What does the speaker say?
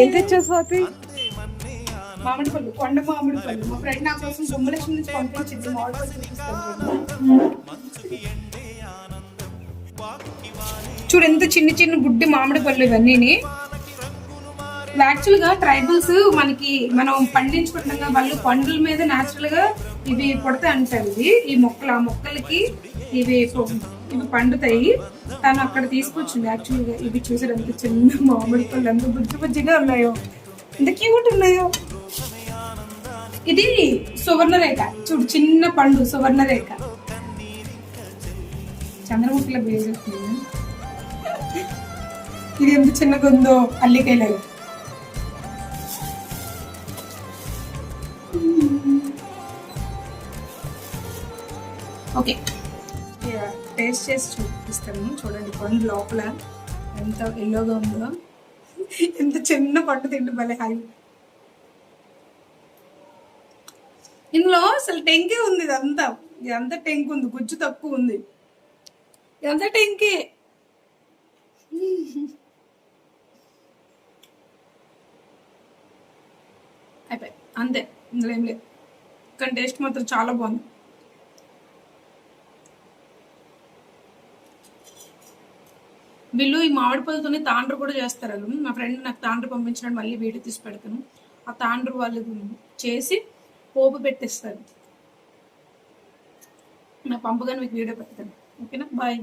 ఏం తెచ్చావు స్వాతి? మామిడి పళ్ళు, కొండ మామిడి పళ్ళు. మా ఫ్రెండ్ నా కోసం గుమ్మలక్ష్మి నుంచి పంపించింది. మామిడి పళ్ళు చూపిస్తాను చూడు, ఎంత చిన్న చిన్న బుడ్డి మామిడి పళ్ళు ఇవన్నీ. యాక్చువల్ గా ట్రైబల్స్ మనం పండించుకుంటున్నాం, వాళ్ళు పండ్ల మీద న్యాచురల్ గా ఇవి పుడతాయి అంటారు. ఈ మొక్కలు, ఆ మొక్కలకి ఇవి పండుతాయి. తను అక్కడ తీసుకొచ్చింది. యాక్చువల్ గా ఇవి చూసారు ఎంత చిన్న మామిడి పళ్ళు, ఎంత బుజ్జి బుజ్జిగా ఉన్నాయో, ఎంత క్యూట్ ఉన్నాయో. ఇది సువర్ణరేఖ, చూడు చిన్న పండు సువర్ణరేఖ. చంద్రముఖిలో బేజేస్తుంది. ఇది ఎంత చిన్నగా ఉందో, అల్లికాయలాగా. ఓకే, టేస్ట్ చేసి చూపిస్తాను. చూడండి పండు లోపల ఎంత ఎల్లోగా ఉందో. ఎంత చిన్న పండు తిండి భలే హాయి. ఇందులో అసలు టెంకే ఉంది. ఇదంతా టెంక్ ఉంది, గుజ్జు తక్కువ ఉంది. ఇదంతా టెంకే. అయిపోయి అంతే, ఇందులో ఏం లేదు. కానీ టేస్ట్ మాత్రం చాలా బాగుంది. వీళ్ళు ఈ మామిడి పళ్ళతోనే తాండ్రు కూడా చేస్తారు. మా ఫ్రెండ్ నాకు తాండ్రు పంపించడం, మళ్ళీ వీడియో తీసి పెడతాను. ఆ తాండ్రు వాళ్ళు చేసి పోపు పెట్టేస్తారు. నాకు పంపగానే మీకు వీడియో పెడతాను. ఓకేనా, బాయ్.